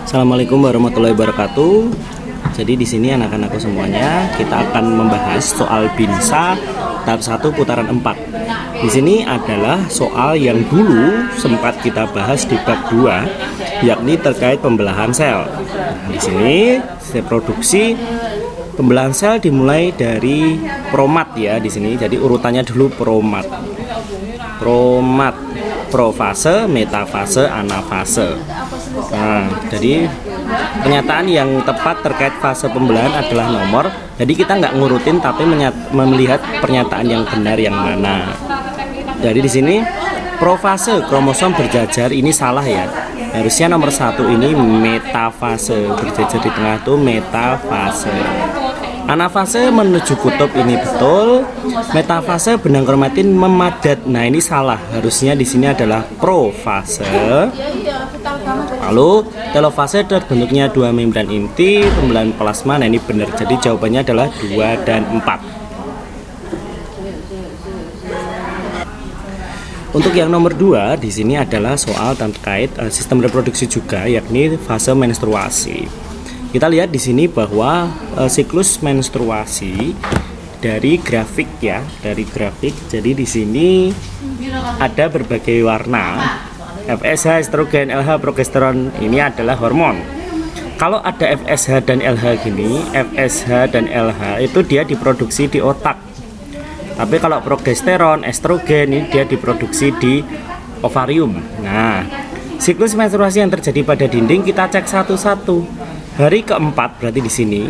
Assalamualaikum warahmatullahi wabarakatuh. Jadi di sini anak-anakku semuanya, kita akan membahas soal BINSA tahap 1 putaran 4. Di sini adalah soal yang dulu sempat kita bahas di bab 2, yakni terkait pembelahan sel. Nah, di sini reproduksi pembelahan sel dimulai dari promat ya di sini. Jadi urutannya dulu promat, profase, metafase, anafase. Nah, jadi pernyataan yang tepat terkait fase pembelahan adalah nomor. Jadi kita nggak ngurutin tapi melihat pernyataan yang benar yang mana. Jadi di sini profase kromosom berjajar ini salah ya. Harusnya nomor 1 ini metafase, berjajar di tengah itu metafase. Anafase menuju kutub ini betul. Metafase benang kromatin memadat. Nah, ini salah. Harusnya di sini adalah profase. Lalu telofase terbentuknya 2 membran inti pembelahan plasma. Nah, ini benar. Jadi jawabannya adalah 2 dan 4. Untuk yang nomor 2 di sini adalah soal terkait sistem reproduksi juga, yakni fase menstruasi. Kita lihat di sini bahwa siklus menstruasi dari grafik ya, dari grafik. Jadi di sini ada berbagai warna. FSH, estrogen, LH, progesteron ini adalah hormon. Kalau ada FSH dan LH gini, FSH dan LH itu dia diproduksi di otak. Tapi kalau progesteron, estrogen ini dia diproduksi di ovarium. Nah, siklus menstruasi yang terjadi pada dinding kita cek satu-satu. Hari keempat berarti di sini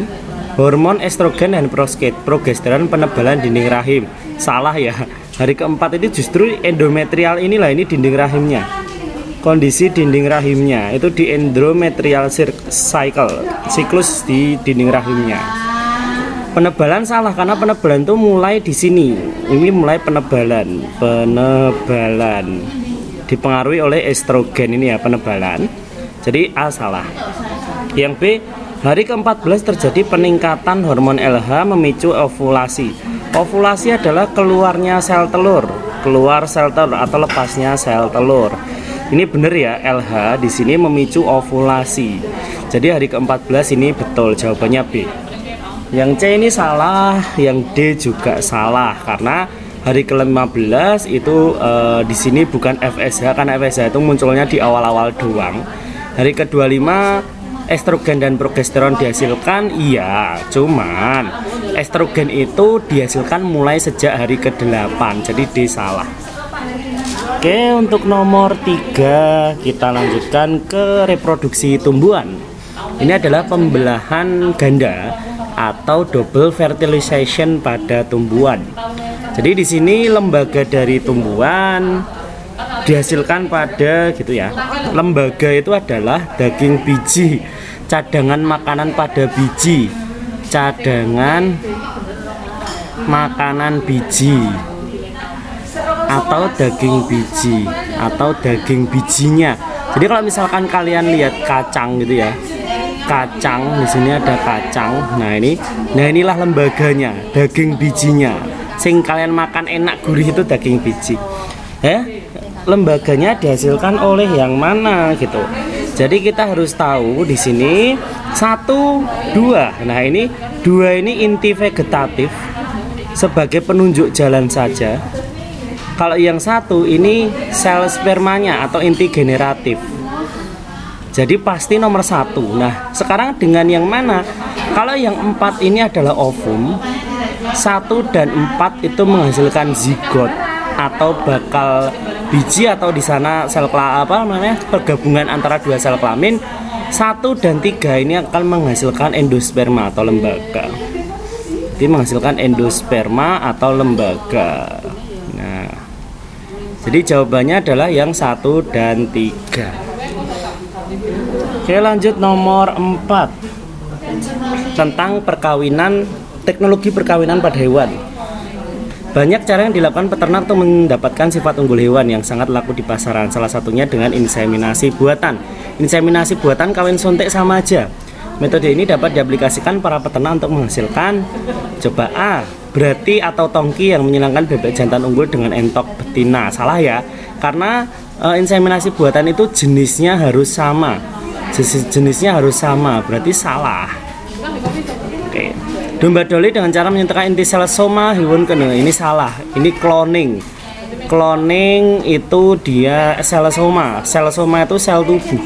hormon estrogen dan progesteron penebalan dinding rahim. Salah ya. Hari keempat itu justru endometrial inilah, ini dinding rahimnya. Kondisi dinding rahimnya itu di endometrial cycle, siklus di dinding rahimnya. Penebalan salah karena penebalan itu mulai di sini. Ini mulai penebalan dipengaruhi oleh estrogen ini ya, penebalan. Jadi A salah. Yang B, hari ke-14 terjadi peningkatan hormon LH memicu ovulasi. Ovulasi adalah keluarnya sel telur, keluar sel telur atau lepasnya sel telur. Ini benar ya, LH di sini memicu ovulasi. Jadi hari ke-14 ini betul, jawabannya B. Yang C ini salah, yang D juga salah karena hari ke-15 itu di sini bukan FSH karena FSH itu munculnya di awal-awal doang. Hari ke-25 estrogen dan progesteron dihasilkan, iya, cuman estrogen itu dihasilkan mulai sejak hari ke-8, jadi D salah. Oke, untuk nomor 3 kita lanjutkan ke reproduksi tumbuhan. Ini adalah pembelahan ganda atau double fertilization pada tumbuhan. Jadi di sini lembaga dari tumbuhan dihasilkan pada gitu ya. Lembaga itu adalah daging biji, cadangan makanan pada biji, cadangan makanan biji atau daging biji atau daging bijinya. Jadi kalau misalkan kalian lihat kacang gitu ya, kacang di sini ada kacang. Nah inilah lembaganya, daging bijinya. Sing kalian makan enak gurih itu daging biji. Lembaganya dihasilkan oleh yang mana gitu. Jadi kita harus tahu di sini 1, 2. Nah ini 2 ini inti vegetatif sebagai penunjuk jalan saja. Kalau yang 1 ini sel spermanya atau inti generatif. Jadi pasti nomor 1. Nah sekarang dengan yang mana? Kalau yang 4 ini adalah ovum, 1 dan 4 itu menghasilkan zigot atau bakal biji atau di sana sel pergabungan antara 2 sel kelamin. 1 dan 3 ini akan menghasilkan endosperma atau lembaga. Jadi menghasilkan endosperma atau lembaga. Nah, jadi jawabannya adalah yang 1 dan 3. Oke, lanjut nomor 4 tentang perkawinan, teknologi perkawinan pada hewan. Banyak cara yang dilakukan peternak untuk mendapatkan sifat unggul hewan yang sangat laku di pasaran. Salah satunya dengan inseminasi buatan. Inseminasi buatan kawin suntik sama aja. Metode ini dapat diaplikasikan para peternak untuk menghasilkan coba A, berarti atau tongki yang menyenangkan bebek jantan unggul dengan entok betina. Salah ya, karena inseminasi buatan itu jenisnya harus sama. jenisnya harus sama, berarti salah. Oke. Domba doli dengan cara menyentuhkan inti sel soma hiwun kene, ini salah. Ini cloning. Cloning itu dia sel soma. Sel soma itu sel tubuh,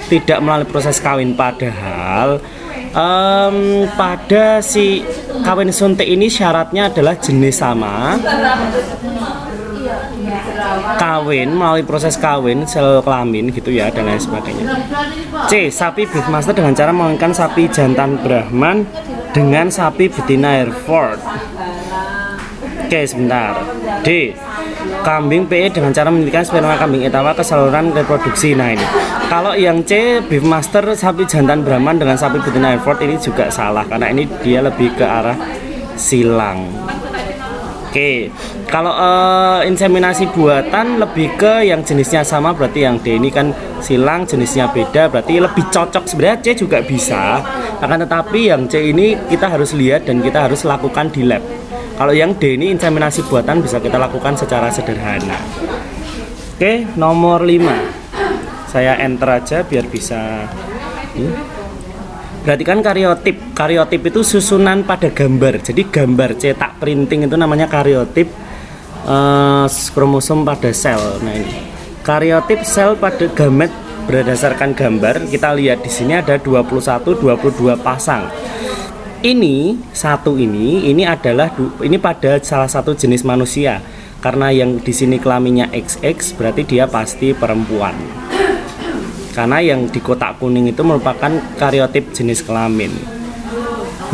tidak melalui proses kawin. Padahal pada si kawin suntik ini syaratnya adalah jenis sama, kawin melalui proses kawin sel kelamin gitu ya, dan lain sebagainya. C. Sapi Beefmaster dengan cara mengawinkan sapi jantan Brahman dengan sapi betina Hereford. Oke, sebentar. D. Kambing PE dengan cara menyuntikkan sperma kambing etawa ke saluran reproduksi. Nah ini, kalau yang C, Beefmaster sapi jantan Brahman dengan sapi betina Hereford, ini juga salah karena ini dia lebih ke arah silang. Oke, kalau inseminasi buatan lebih ke yang jenisnya sama, berarti yang D ini kan silang, jenisnya beda, berarti lebih cocok. Sebenarnya C juga bisa, akan tetapi yang C ini kita harus lihat dan kita harus lakukan di lab. Kalau yang D ini inseminasi buatan bisa kita lakukan secara sederhana. Oke, nomor 5. Saya enter aja biar bisa. Perhatikan karyotip. Karyotip itu susunan pada gambar. Jadi gambar cetak printing itu namanya karyotip kromosom pada sel. Nah ini. Karyotip sel pada gamet berdasarkan gambar. Kita lihat di sini ada 21, 22 pasang. Ini adalah ini pada salah satu jenis manusia. Karena yang di sini kelaminnya XX, berarti dia pasti perempuan. Karena yang di kotak kuning itu merupakan karyotip jenis kelamin.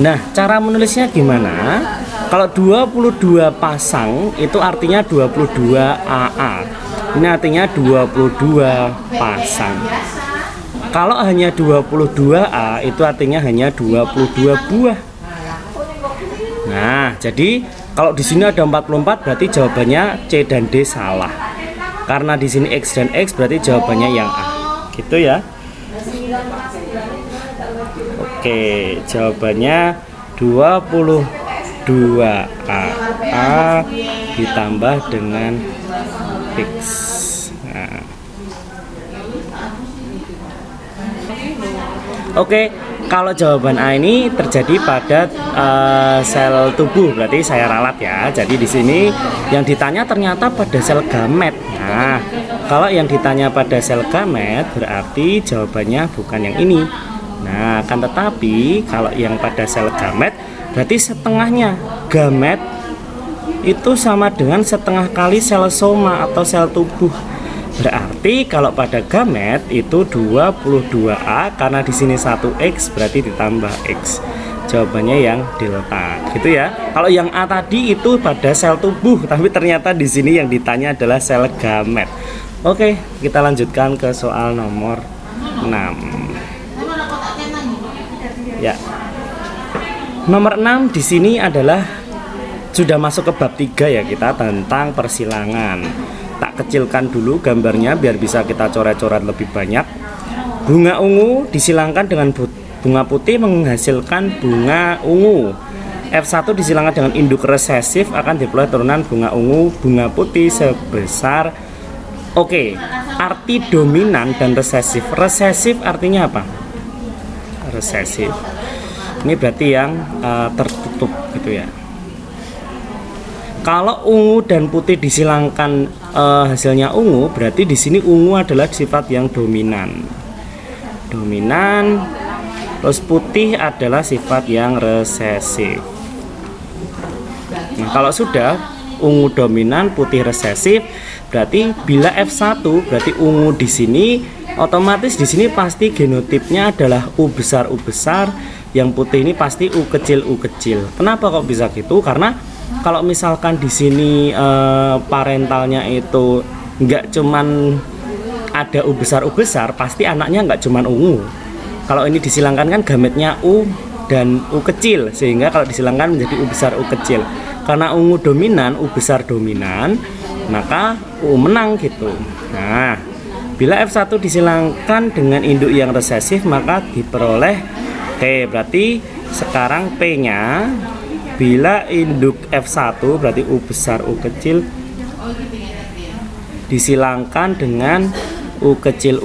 Nah, cara menulisnya gimana? Kalau 22 pasang itu artinya 22 AA. Ini artinya 22 pasang. Kalau hanya 22A itu artinya hanya 22 buah. Nah, jadi kalau di sini ada 44 berarti jawabannya C dan D salah. Karena di sini X dan X berarti jawabannya yang A. Gitu ya. Oke, jawabannya 22A ditambah dengan X. Nah. Oke, kalau jawaban A ini terjadi pada sel tubuh, berarti saya ralat ya. Jadi di sini yang ditanya ternyata pada sel gamet. Nah, kalau yang ditanya pada sel gamet berarti jawabannya bukan yang ini. Nah, akan tetapi kalau yang pada sel gamet berarti setengahnya. Gamet itu sama dengan setengah kali sel soma atau sel tubuh. Berarti kalau pada gamet itu 22A, karena di sini 1X berarti ditambah X. Jawabannya yang delta, gitu ya. Kalau yang A tadi itu pada sel tubuh, tapi ternyata di sini yang ditanya adalah sel gamet. Oke, kita lanjutkan ke soal nomor 6. Ya. Nomor 6 di sini adalah sudah masuk ke bab 3 ya, kita tentang persilangan. Tak kecilkan dulu gambarnya biar bisa kita coret-coret lebih banyak. Bunga ungu disilangkan dengan bunga putih menghasilkan bunga ungu. F1 disilangkan dengan induk resesif akan diperoleh turunan bunga ungu, bunga putih sebesar. Oke, arti dominan dan resesif. Resesif artinya apa? Resesif. Ini berarti yang tertutup gitu ya. Kalau ungu dan putih disilangkan hasilnya ungu, berarti di sini ungu adalah sifat yang dominan. Terus putih adalah sifat yang resesif. Nah, kalau sudah ungu dominan, putih resesif, berarti bila F1 berarti ungu di sini, otomatis di sini pasti genotipnya adalah U besar, yang putih ini pasti U kecil. Kenapa kok bisa gitu? Karena kalau misalkan di sini parentalnya itu nggak cuman ada U besar, pasti anaknya nggak cuman ungu. Kalau ini disilangkan kan gametnya U dan U kecil, sehingga kalau disilangkan menjadi U besar, U kecil. Karena ungu dominan, U besar dominan, maka U menang gitu. Nah, bila F1 disilangkan dengan induk yang resesif, maka diperoleh T. Berarti sekarang P-nya bila induk F1 berarti U besar U kecil disilangkan dengan U kecil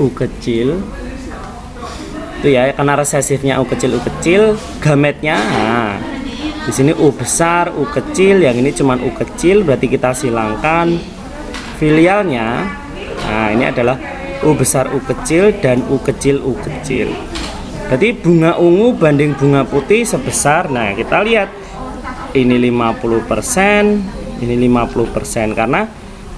Itu ya, karena resesifnya U kecil, gametnya. Nah, di sini U besar, U kecil, yang ini cuman U kecil, berarti kita silangkan. Filialnya, nah ini adalah U besar U kecil dan U kecil U kecil. Berarti bunga ungu banding bunga putih sebesar, nah kita lihat ini 50%, ini 50%, karena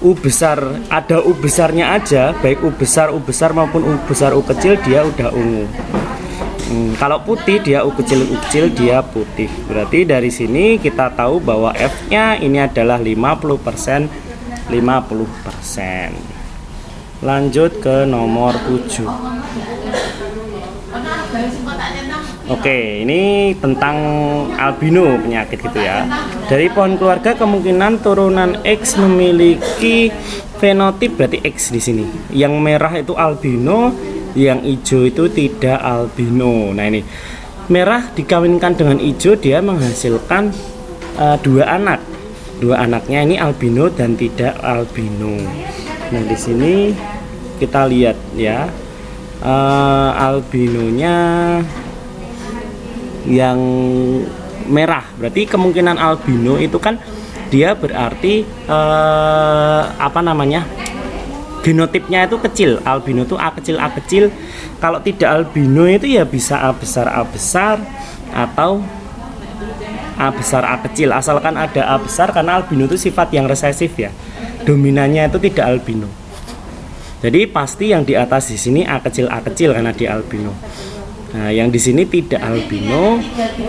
U besar, ada U besarnya aja, baik U besar maupun U besar U kecil dia udah ungu. Kalau putih dia U kecil dia putih. Berarti dari sini kita tahu bahwa F-nya ini adalah 50%, 50%. Lanjut ke nomor 7. Oke, ini tentang albino penyakit gitu ya. Dari pohon keluarga kemungkinan turunan X memiliki fenotip, berarti X di sini. Yang merah itu albino, yang hijau itu tidak albino. Nah ini merah dikawinkan dengan hijau, dia menghasilkan dua anak. Dua anaknya ini albino dan tidak albino. Nah di sini kita lihat ya, albinonya yang merah, berarti kemungkinan albino itu kan dia berarti apa namanya, genotipnya itu kecil. Albino itu A kecil. Kalau tidak albino itu ya bisa A besar atau A besar A kecil, asalkan ada A besar, karena albino itu sifat yang resesif ya, dominannya itu tidak albino. Jadi pasti yang di atas di sini A kecil karena di albino. Nah, yang di sini tidak albino,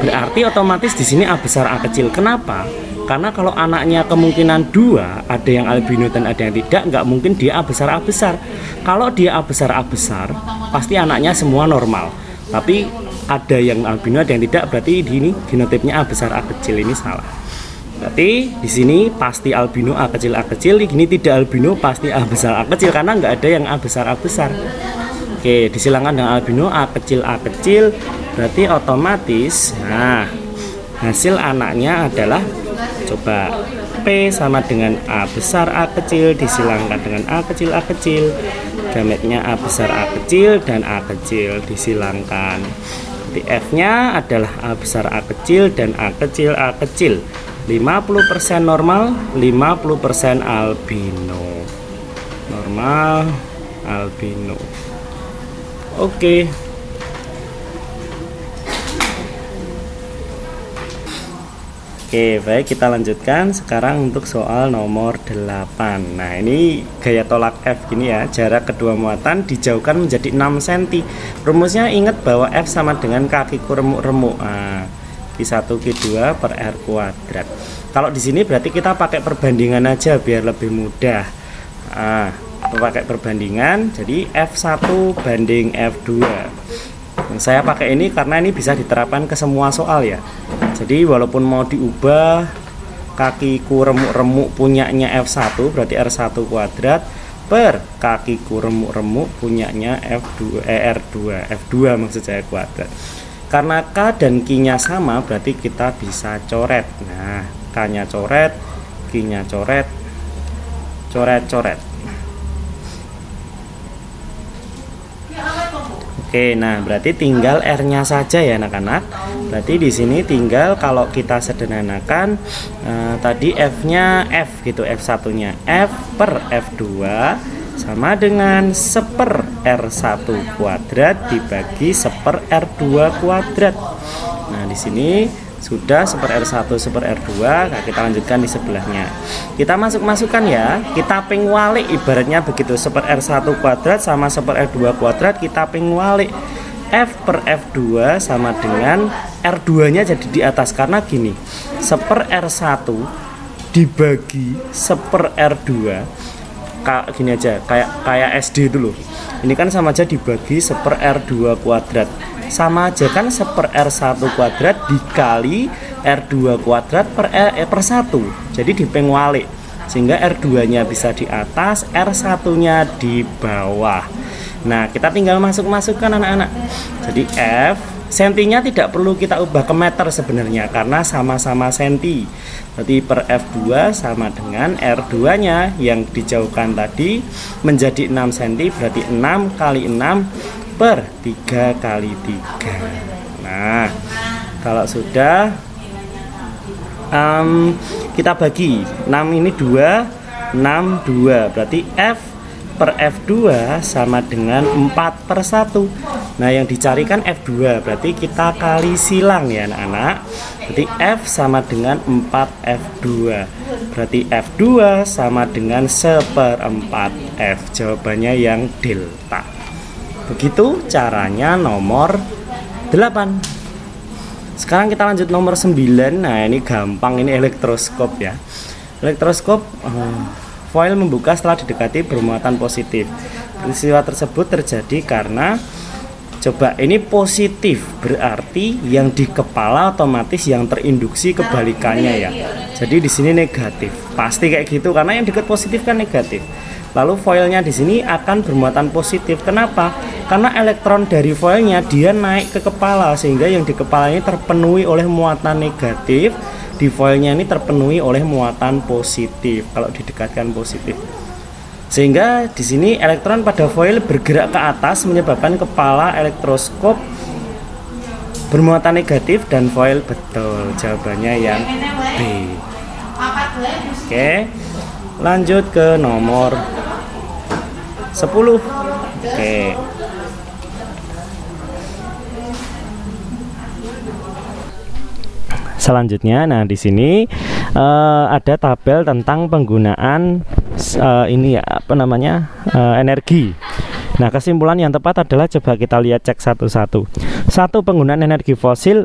berarti otomatis di sini A besar A kecil. Kenapa? Karena kalau anaknya kemungkinan dua, ada yang albino dan ada yang tidak, nggak mungkin dia A besar A besar. Kalau dia A besar, pasti anaknya semua normal. Tapi ada yang albino, ada yang tidak, berarti di ini genotipnya A besar A kecil, ini salah. Berarti di sini pasti albino A kecil, ini tidak albino pasti A besar A kecil, karena nggak ada yang A besar A besar. Oke, disilangkan dengan albino A kecil, berarti otomatis, nah hasil anaknya adalah, coba P sama dengan A besar A kecil disilangkan dengan A kecil, gametnya A besar A kecil dan A kecil disilangkan. Jadi F-nya adalah A besar A kecil dan A kecil. 50% normal, 50% albino. Normal, albino. Oke. Oke, baik, kita lanjutkan sekarang untuk soal nomor 8. Nah, ini gaya tolak F gini ya. Jarak kedua muatan dijauhkan menjadi 6 cm. Rumusnya ingat bahwa F sama dengan kakiku remuk-remuk. Nah, Q1 Q2 per R kuadrat. Kalau di sini berarti kita pakai perbandingan aja biar lebih mudah. Nah, pakai perbandingan, jadi F1 banding F2. Saya pakai ini karena ini bisa diterapkan ke semua soal ya. Jadi walaupun mau diubah kakiku remuk-remuk punyanya F1 berarti R1 kuadrat per kakiku remuk-remuk punyanya R2 maksud saya kuadrat. Karena K dan Q-nya sama berarti kita bisa coret. Nah, K-nya coret, Q-nya coret. Oke, nah berarti tinggal R-nya saja ya anak-anak. Berarti di sini tinggal kalau kita sederhanakan tadi F-nya F gitu, F1-nya F per F2 sama dengan seper R1 kuadrat dibagi seper R2 kuadrat. Nah, di sini sudah seper R1 seper R2. Nah, kita lanjutkan di sebelahnya. Kita masukkan ya, kita ping walik ibaratnya begitu. Seper R1 kuadrat sama seper R2 kuadrat kita ping walik. F per F2 sama dengan R2 nya jadi di atas, karena gini, seper R1 dibagi seper R2 gini aja, kayak SD itu loh. Ini kan sama aja dibagi seper R2 kuadrat. Sama aja kan seper R1 kuadrat dikali R2 kuadrat per 1. Jadi dipeng walik, sehingga R2 nya bisa di atas, R1 nya di bawah. Nah, kita tinggal masukkan anak-anak. Jadi F, sentinya tidak perlu kita ubah ke meter sebenarnya, karena sama-sama senti. Berarti per F2 sama dengan R2 nya yang dijauhkan tadi menjadi 6 cm, berarti 6 kali 6 per 3 kali 3. Nah, kalau sudah kita bagi 6 ini 2, 6 2, berarti F per F2 sama dengan 4 per 1. Nah, yang dicarikan F2, berarti kita kali silang ya anak-anak. Berarti F sama dengan 4F2, berarti F2 sama dengan 1/4 F. Jawabannya yang delta. Begitu caranya nomor 8. Sekarang kita lanjut nomor 9. Nah, ini gampang, ini elektroskop ya. Elektroskop, foil membuka setelah didekati bermuatan positif. Peristiwa tersebut terjadi karena, coba, ini positif, berarti yang di kepala otomatis yang terinduksi kebalikannya ya. Jadi di sini negatif, pasti kayak gitu karena yang dekat positif kan negatif. Lalu foilnya di sini akan bermuatan positif. Kenapa? Karena elektron dari foilnya dia naik ke kepala, sehingga yang di kepala ini terpenuhi oleh muatan negatif, di foilnya ini terpenuhi oleh muatan positif kalau didekatkan positif. Sehingga di sini elektron pada foil bergerak ke atas menyebabkan kepala elektroskop bermuatan negatif dan foil betul. Jawabannya yang B. Oke. Lanjut ke nomor 10. Oke. Selanjutnya, nah di sini ada tabel tentang penggunaan ini ya, apa namanya, energi. Nah, kesimpulan yang tepat adalah, coba kita lihat, cek satu-satu. Satu, penggunaan energi fosil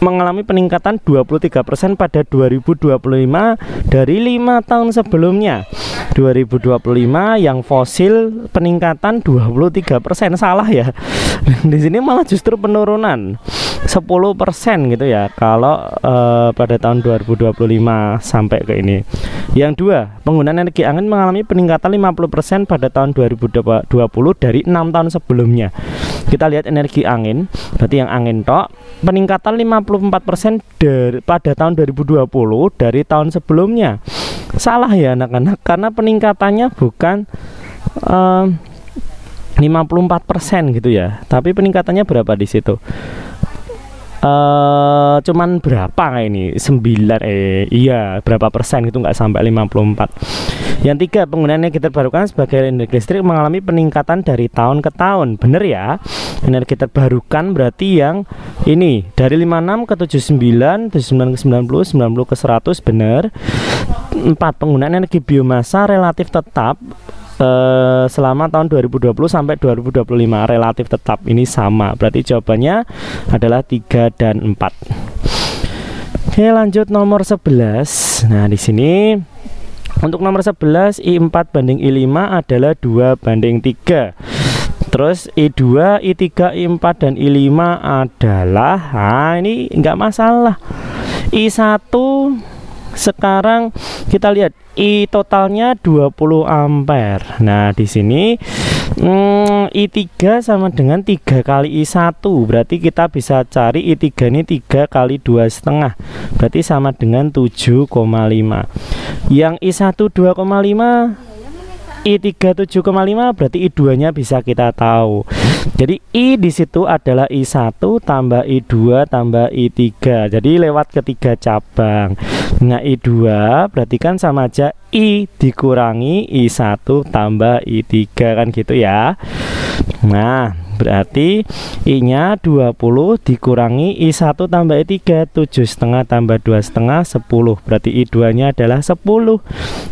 mengalami peningkatan 23% pada 2025 dari 5 tahun sebelumnya. 2025 yang fosil peningkatan 23%, salah ya. Di sini malah justru penurunan 10% gitu ya kalau pada tahun 2025 sampai ke ini. Yang dua, penggunaan energi angin mengalami peningkatan 50% pada tahun 2020 dari 6 tahun sebelumnya. Kita lihat energi angin, berarti yang angin tok, peningkatan 54% pada tahun 2020 dari tahun sebelumnya. Salah ya anak-anak, karena peningkatannya bukan 54% gitu ya, tapi peningkatannya berapa di situ? Cuman berapa ini? 9 iya, berapa persen itu, nggak sampai 54. Yang tiga, penggunaan energi terbarukan sebagai energi listrik mengalami peningkatan dari tahun ke tahun. Bener ya, energi terbarukan berarti yang ini dari 56 ke 79, 79 ke 90, 90 ke 100, bener. 4, penggunaan energi biomasa relatif tetap selama tahun 2020 sampai 2025, relatif tetap, ini sama, berarti jawabannya adalah 3 dan 4. Oke, lanjut nomor 11. Nah, di sini untuk nomor 11, I4 banding I5 adalah 2 banding 3. Terus I2, I3, I4 dan I5 adalah, nah ini enggak masalah. I1 sekarang kita lihat I totalnya 20 ampere. Nah, di sini I3 sama dengan 3 kali I1. Berarti kita bisa cari I3 ini 3 kali 2,5. Berarti sama dengan 7,5. Yang I1 2,5, I3 7,5, berarti I2-nya bisa kita tahu. Jadi I di situ adalah I1 tambah I2 tambah I3. Jadi lewat ketiga cabang. Nah, I2 berarti kan sama aja I dikurangi I1 tambah I3, kan gitu ya. Nah, berarti I-nya 20 dikurangi I1 tambah I3, 7,5 tambah 2,5, 10. Berarti I2-nya adalah 10.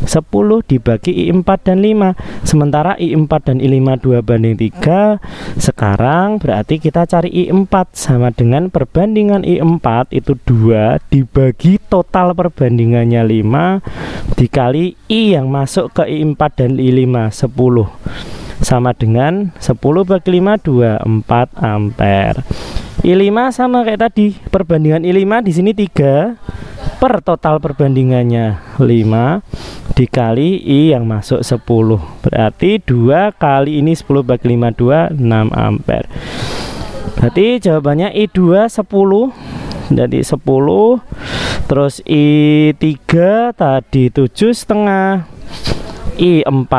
10 dibagi I4 dan 5. Sementara I4 dan I5 2 banding 3. Sekarang berarti kita cari I4 sama dengan perbandingan I4 itu 2 dibagi total perbandingannya 5 dikali I yang masuk ke I4 dan I5, 10. Sama dengan 10 bagi 5, 24 ampere. I5 sama kayak tadi, perbandingan I5 di sini 3 per total perbandingannya 5 dikali I yang masuk 10. Berarti 2 kali ini 10 bagi 5, 2, 6 ampere. Berarti jawabannya I2 10. Jadi 10. Terus I3 tadi 7,5. I4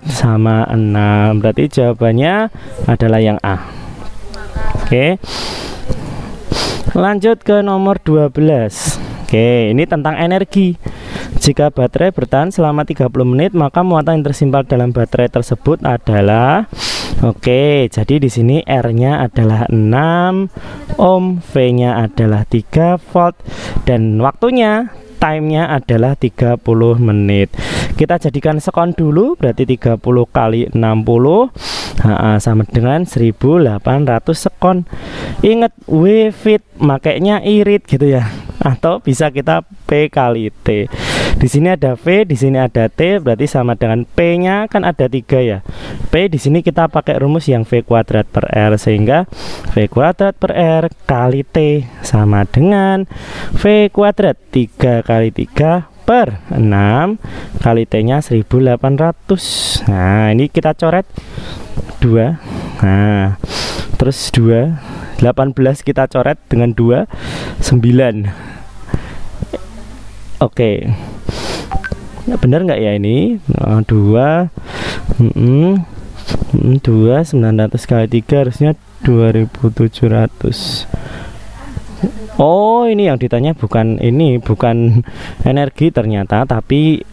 sama 6. Berarti jawabannya adalah yang A. Oke. Lanjut ke nomor 12. Oke, ini tentang energi. Jika baterai bertahan selama 30 menit, maka muatan yang tersimpan dalam baterai tersebut adalah, oke, jadi di sini R-nya adalah 6 ohm, V-nya adalah 3 volt, dan waktunya, time-nya adalah 30 menit. Kita jadikan sekon dulu, berarti 30 kali 60 sama dengan 1800 sekon. Ingat, W fit, makanya irit gitu ya. Atau bisa kita P kali T. Di sini ada V, di sini ada T, berarti sama dengan P-nya kan ada 3 ya. P di sini kita pakai rumus yang V kuadrat per R, sehingga V kuadrat per R kali T sama dengan V kuadrat 3 kali 3 per 6 kali T-nya 1800. Nah, ini kita coret 2. Nah, terus 2, 18 kita coret dengan 2, 9. Oke. Benar nggak ya ini? 2 900 kali 3 harusnya 2700. Oh, ini yang ditanya bukan ini, bukan energi ternyata, tapi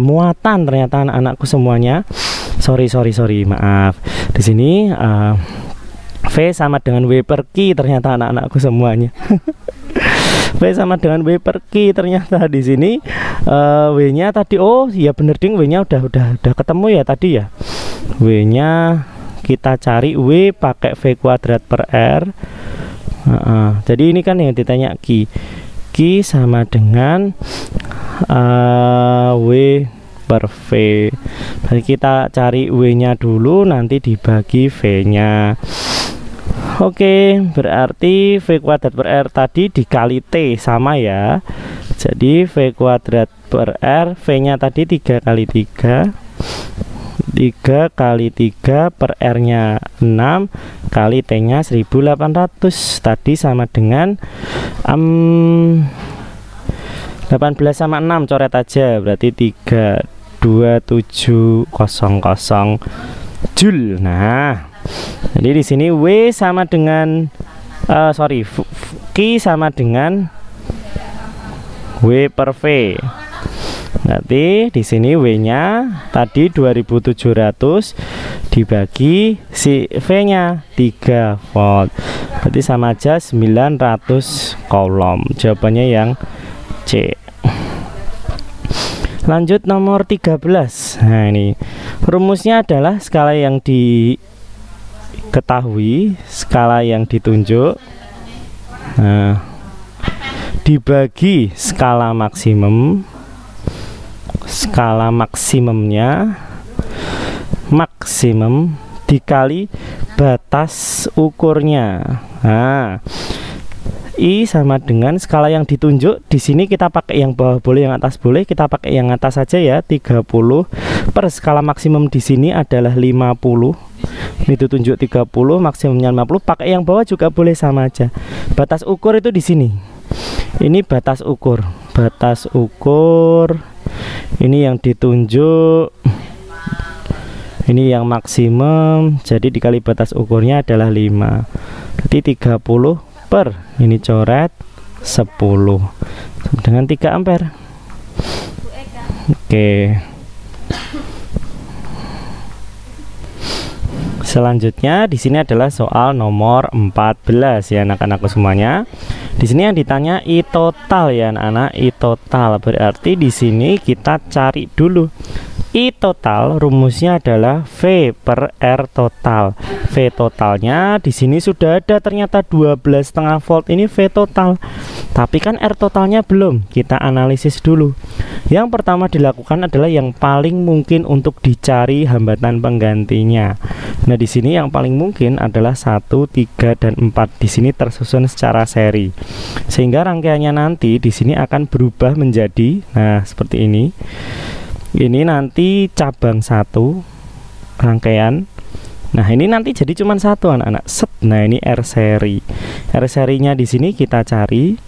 muatan ternyata anak-anakku semuanya. Sorry, maaf. Di sini V sama dengan W per Q ternyata anak-anakku semuanya. V sama dengan W per Q ternyata di sini. W-nya tadi, oh iya bener ding, W-nya udah ketemu ya tadi ya. W-nya kita cari W pakai V kuadrat per R. Jadi ini kan yang ditanya Q. Q sama dengan W per V. Jadi kita cari W-nya dulu, nanti dibagi V-nya. Oke, berarti V kuadrat per R tadi dikali T sama ya. Jadi V kuadrat per R, V-nya tadi 3 kali 3 kali 3 per R-nya 6 kali T-nya 1800. Tadi sama dengan 18 sama 6 coret aja, berarti 32700 Joule. Nah, jadi di sini W sama dengan Q sama dengan W per V. Berarti di sini W-nya tadi 2700 dibagi si V-nya 3 volt. Berarti sama aja 900 coulomb. Jawabannya yang C. Lanjut nomor 13. Nah, ini rumusnya adalah skala yang diketahui, skala yang ditunjuk, dibagi skala maksimum. Skala maksimumnya maksimum dikali batas ukurnya. Nah, I sama dengan skala yang ditunjuk. Di sini kita pakai yang bawah boleh, yang atas boleh. Kita pakai yang atas saja ya, 30 per skala maksimum di sini adalah 50. Ini ditunjuk 30, maksimumnya 50. Pakai yang bawah juga boleh, sama aja. Batas ukur itu di sini. Ini batas ukur. Batas ukur. Ini yang ditunjuk. Ini yang maksimum. Jadi dikali batas ukurnya adalah 5. Berarti 30 per ini coret 10 dengan 3 ampere. Oke. Selanjutnya di sini adalah soal nomor 14 ya anak-anakku semuanya. Di sini yang ditanya I total ya anak-anak, I total. Berarti di sini kita cari dulu I total, rumusnya adalah V per R total. V totalnya di sini sudah ada ternyata 12,5 volt, ini V total. Tapi kan R totalnya belum, kita analisis dulu. Yang pertama dilakukan adalah yang paling mungkin untuk dicari hambatan penggantinya. Nah, di sini yang paling mungkin adalah 1, 3, dan 4. Di sini tersusun secara seri. Sehingga rangkaiannya nanti di sini akan berubah menjadi, nah, seperti ini. Ini nanti cabang 1 rangkaian. Nah, ini nanti jadi cuma 1 anak-anak. Set. Nah, ini R seri. R serinya di sini kita cari.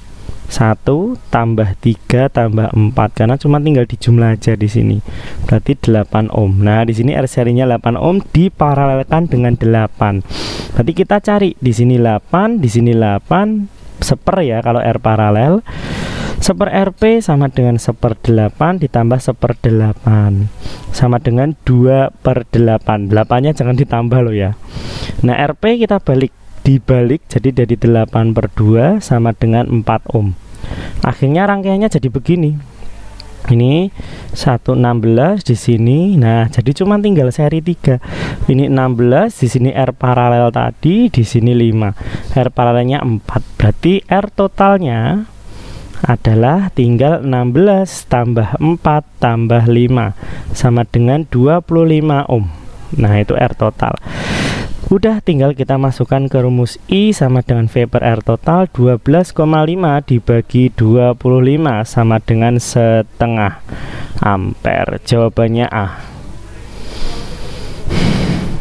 1 tambah 3 tambah 4, karena cuma tinggal dijumlah aja di sini. Berarti 8 ohm. Nah, di sini R serinya 8 ohm diparalelkan dengan 8. Berarti kita cari di sini 8, di sini 8 seper ya kalau R paralel. Seper RP sama dengan 1/8 ditambah 1/8 sama dengan 2/8. 8-nya jangan ditambah loh ya. Nah, RP kita dibalik jadi dari 8/2 sama dengan 4 ohm. Akhirnya rangkaiannya jadi begini. Ini 116 di sini. Nah, jadi cuma tinggal seri 3. Ini 16, di sini R paralel tadi, di sini 5. R paralelnya 4. Berarti R totalnya adalah tinggal 16 tambah 4 tambah 5 sama dengan 25 ohm. Nah, itu R total. Udah tinggal kita masukkan ke rumus I sama dengan V per R total 12,5 dibagi 25 sama dengan setengah ampere. Jawabannya A.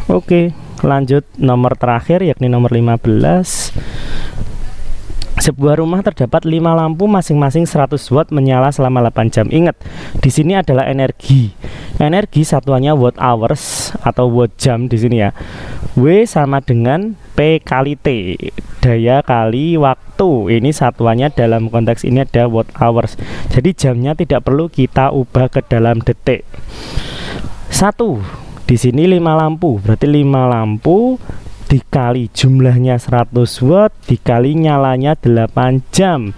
Oke, lanjut nomor terakhir yakni nomor 15. Sebuah rumah terdapat 5 lampu masing-masing 100 watt menyala selama 8 jam. Ingat, di sini adalah energi. Energi satuannya watt hours atau watt jam di sini ya. W sama dengan P kali T, daya kali waktu. Ini satuannya dalam konteks ini ada watt hours. Jadi jamnya tidak perlu kita ubah ke dalam detik. 1. Di sini 5 lampu, berarti 5 lampu dikali jumlahnya 100 watt dikali nyalanya 8 jam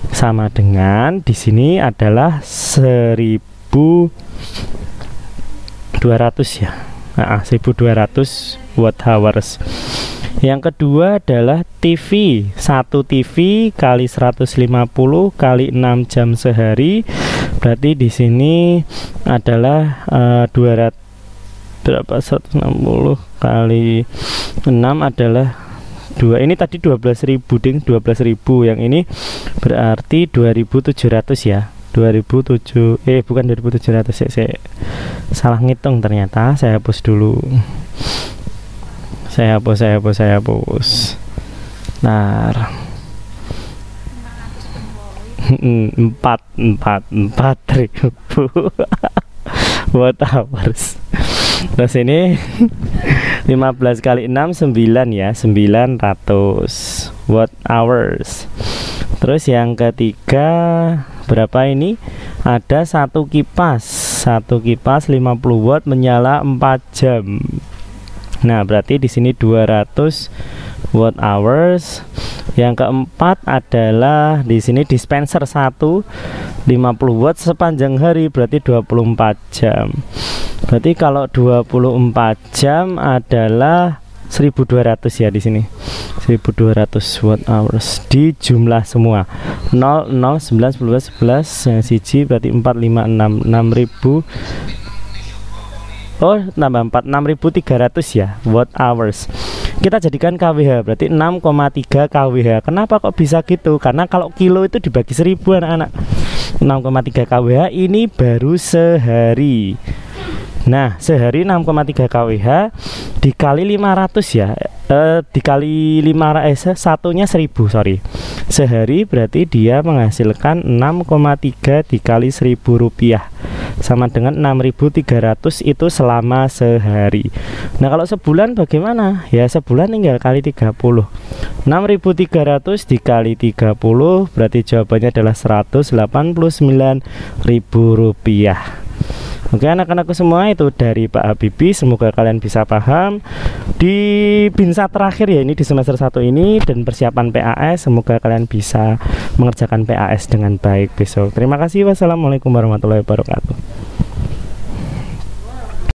sama dengan di sini adalah 1200 ya. 1200 watt hours. Yang kedua adalah TV. 1 TV kali 150 kali 6 jam sehari. Berarti di sini adalah 200 berapa, 160 kali 6 adalah 2. Ini tadi 12.000 ding, 12.000. Yang ini berarti 2.700 ya. 2007 bukan 2.700, saya salah ngitung ternyata. Saya hapus dulu. Saya hapus. Nah, 4.000 watt hours. Terus ini 15 kali 6 9 ya, 900 watt hours. Terus yang ketiga berapa ini? Ada satu kipas 50 watt menyala 4 jam. Nah, berarti di sini 200 watt hours. Yang keempat adalah di sini dispenser 1 50 watt sepanjang hari, berarti 24 jam. Berarti kalau 24 jam adalah 1200 ya di sini. 1200 watt hours di jumlah semua. 0 0 9 10 11 yang siji berarti 4 5 6 6000. Oh, tambah 4 6300 ya watt hours. Kita jadikan kWh berarti 6,3 kWh. Kenapa kok bisa gitu? Karena kalau kilo itu dibagi 1000 anak-anak. 6,3 kWh ini baru sehari. Nah, sehari 6,3 kWh dikali 500 ya. Dikali 500 satunya 1000, sorry. Sehari berarti dia menghasilkan 6,3 dikali 1000 rupiah sama dengan 6.300 itu selama sehari. Nah, kalau sebulan bagaimana? Ya, sebulan tinggal kali 30. 6.300 dikali 30 berarti jawabannya adalah 189.000 rupiah. Oke anak-anakku semua, itu dari Pak Habibie. Semoga kalian bisa paham di BINSA terakhir ya, ini di semester 1 ini, dan persiapan PAS. Semoga kalian bisa mengerjakan PAS dengan baik besok. Terima kasih. Wassalamualaikum warahmatullahi wabarakatuh.